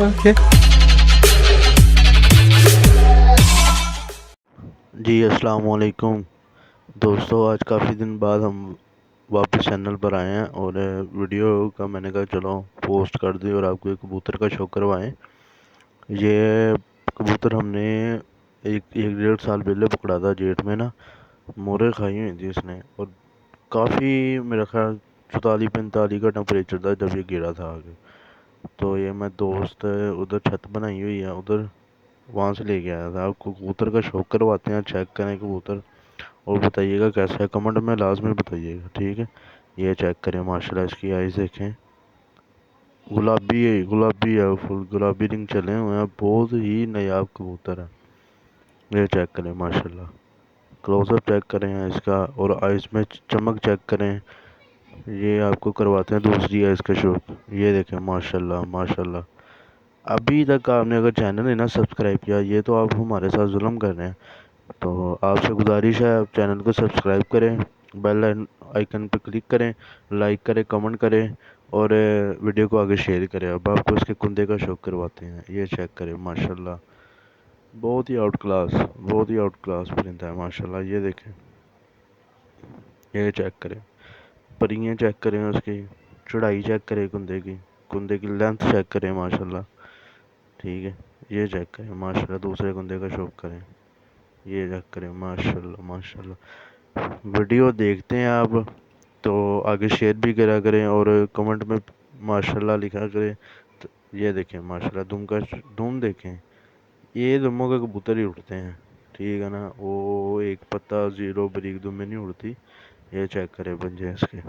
Okay. जी अस्सलाम वालेकुम दोस्तों, आज काफ़ी दिन बाद हम वापस चैनल पर आए हैं और वीडियो का मैंने कहा चलो पोस्ट कर दें और आपको एक कबूतर का शौक करवाएं। ये कबूतर हमने एक एक डेढ़ साल पहले पकड़ा था, जेठ में ना। मोरे खाई हुई थी इसने और काफ़ी, मेरा ख्याल 44-45 का टेम्परेचर था जब ये गिरा था आगे। तो ये मैं दोस्त उधर छत बनाई हुई है उधर, वहाँ से लेके आया था। आपको कबूतर का शौक करवाते हैं, चेक करें कबूतर और बताइएगा कैसा है, कमेंट में लाजमी बताइएगा, ठीक है। ये चेक करें माशाल्लाह, इसकी आइज़ देखें, गुलाबी है, फुल गुलाबी रिंग चले हुए हैं, बहुत ही नायाब कबूतर है। ये चेक करें माशाल्लाह, क्लोजअप चेक करें इसका और आइज़ में चमक चेक करें। ये आपको करवाते हैं दूसरी आइज़ का शौक। ये देखें माशाल्लाह माशाल्लाह। अभी तक आपने अगर चैनल है ना सब्सक्राइब किया, ये तो आप हमारे साथ जुल्म कर रहे हैं। तो आपसे गुजारिश है, आप चैनल को सब्सक्राइब करें, बेल आइकन पर क्लिक करें, लाइक करें, कमेंट करें और वीडियो को आगे शेयर करें। अब आपको इसके कुंदे का शौक करवाते हैं। ये चेक करें माशाल्लाह, बहुत ही आउट क्लास परिंदा है माशाल्लाह। ये देखें, ये चेक करें, परियां चेक करें, उसकी चढ़ाई चेक करें, कुंदे की लेंथ चेक करें माशाल्लाह, ठीक है। ये चेक करें माशाल्लाह, दूसरे कुंदे का शौक करें। ये चेक करें माशाल्लाह माशाल्लाह। वीडियो देखते हैं आप तो आगे शेयर भी करा करें और कमेंट में माशाल्लाह लिखा करें। तो ये देखें माशाल्लाह, दुम देखें, ये दुमों के कबूतर ही उड़ते हैं, ठीक है ना। वो एक पत्ता जीरो बरीक दुम में नहीं उड़ती। ये चेक करें पंजे इसके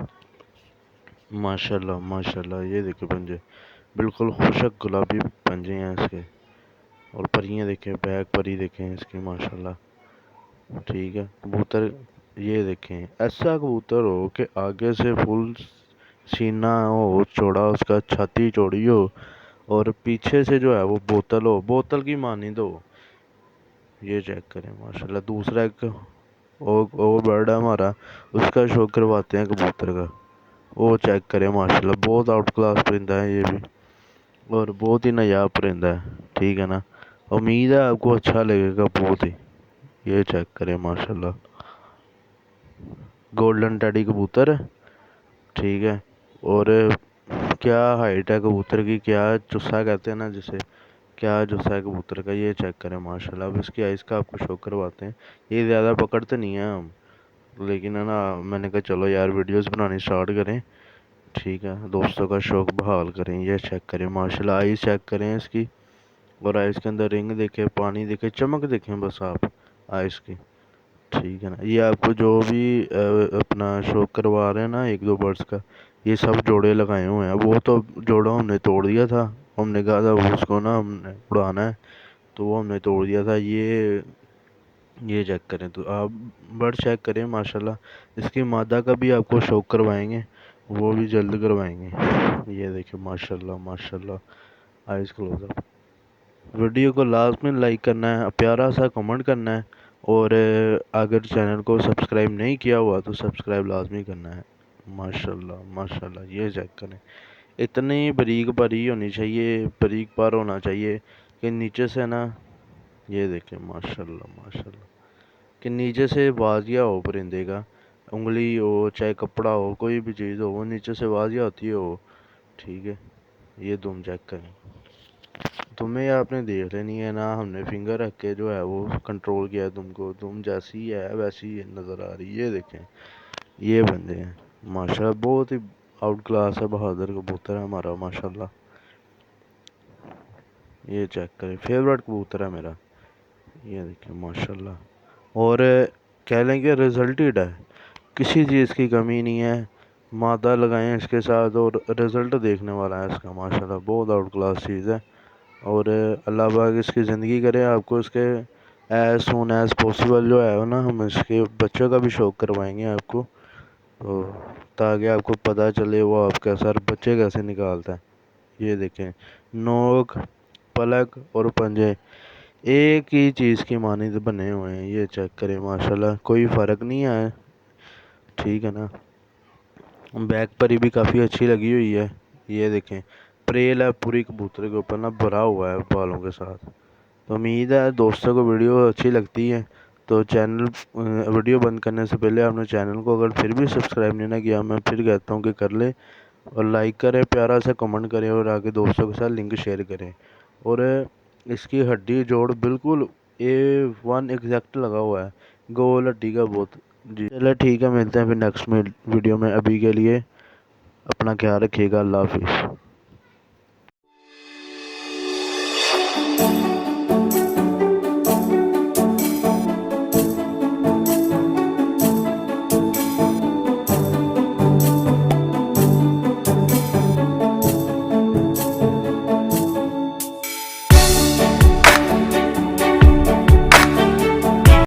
माशाल्लाह माशाल्लाह। ये देखें पंजे, बिल्कुल खुशक गुलाबी पंजे हैं इसके। और परियां देखें, बैक परी देखें इसकी माशाल्लाह, ठीक है। कबूतर ये देखें, ऐसा कबूतर हो कि आगे से फुल सीना हो चौड़ा, उसका छाती चौड़ी हो और पीछे से जो है वो बोतल हो, बोतल की मानिंद हो। ये चेक करें माशाल्लाह। दूसरा एक और बर्ड है हमारा, उसका शौक करवाते हैं कबूतर का। वो चेक करें माशाल्लाह, बहुत आउट क्लास परिंदा है ये भी और बहुत ही नायाब परिंदा है, ठीक है ना। उम्मीद है आपको अच्छा लगेगा बहुत ही। ये चेक करें माशाल्लाह, गोल्डन टेडी कबूतर है, ठीक है। और क्या हाइट है कबूतर की, क्या चुस्सा कहते हैं ना जिसे, क्या चुस्सा है कबूतर का। ये चेक करें माशाल्लाह। अब इसकी आइज़ का आपको शौक करवाते हैं। ये ज़्यादा पकड़ते नहीं हैं हम, लेकिन है ना, मैंने कहा चलो यार वीडियोस बनानी स्टार्ट करें, ठीक है, दोस्तों का शौक बहाल करें। ये चेक करें माशाल्लाह, आइज़ चेक करें इसकी और आइज़ के अंदर रिंग देखें, पानी देखें, चमक देखें बस आप आइज़ की, ठीक है ना। ये आपको जो भी अपना शौक करवा रहे हैं ना एक दो बर्ड्स का, ये सब जोड़े लगाए हुए हैं। वो तो जोड़ा हमने तोड़ दिया था, हमने कहा था वो उसको ना हमने उड़ाना है, तो वो हमने तोड़ दिया था। ये चेक करें तो आप बर्ड चेक करें माशाल्लाह। इसकी मादा का भी आपको शौक करवाएंगे, वो भी जल्द करवाएंगे। ये देखिए माशाल्लाह माशाल्लाह, आइज़ क्लोजअप। वीडियो को लाजमी लाइक करना है, प्यारा सा कमेंट करना है और अगर चैनल को सब्सक्राइब नहीं किया हुआ तो सब्सक्राइब लाजमी करना है माशाल्लाह माशाल्लाह। ये चेक करें, इतनी बारीक परी होनी चाहिए, बारीक पर होना चाहिए कि नीचे से ना, ये देखें माशाल्लाह माशाल्लाह, कि नीचे से वाजिया हो परिंदे का, उंगली हो चाहे कपड़ा हो कोई भी चीज़ हो, वो नीचे से वाजिया होती है वो, ठीक है। ये दुम चेक करें, तुम्हें आपने देख लेनी है ना, हमने फिंगर रख के जो है वो कंट्रोल किया है तुमको, तुम जैसी है वैसी नज़र आ रही है। ये देखें, ये बंदे हैं माशाल्लाह, बहुत ही आउट क्लास है, बहादुर कबूतर है हमारा माशाल्लाह। ये चेक करें, फेवरेट कबूतर है मेरा। ये देखें माशाल्लाह और कह लें कि रिजल्टेड है, किसी चीज़ की कमी नहीं है। मादा लगाए हैं इसके साथ और रिज़ल्ट देखने वाला है इसका माशाल्लाह, बहुत आउट क्लास चीज़ है। और अल्लाह पाक इसकी ज़िंदगी करे, आपको इसके एज सून एज़ पॉसिबल जो है ना, हम इसके बच्चों का भी शौक करवाएंगे आपको, तो ताकि आपको पता चले वो आपके सर बच्चे कैसे निकालता है। ये देखें, नोक, पलक और पंजे एक ही चीज़ की मानिंद बने हुए हैं। ये चेक करें माशाल्लाह, कोई फ़र्क नहीं है, ठीक है ना। बैक परी भी काफ़ी अच्छी लगी हुई है। ये देखें, प्रेल है पूरी कबूतर के ऊपर ना, भरा हुआ है बालों के साथ। तो उम्मीद है दोस्तों को वीडियो अच्छी लगती है। तो चैनल वीडियो बंद करने से पहले आपने चैनल को अगर फिर भी सब्सक्राइब नहीं ना किया, मैं फिर कहता हूँ कि कर ले, और लाइक करें, प्यारा सा कमेंट करें, और आगे दोस्तों के साथ लिंक शेयर करें। और इसकी हड्डी जोड़ बिल्कुल A1 एग्जैक्ट लगा हुआ है, गोल हड्डी का बहुत। जी चलो ठीक है, मिलते हैं फिर नेक्स्ट में वीडियो में। अभी के लिए अपना ख्याल रखिएगा, अल्लाह हाफिज़।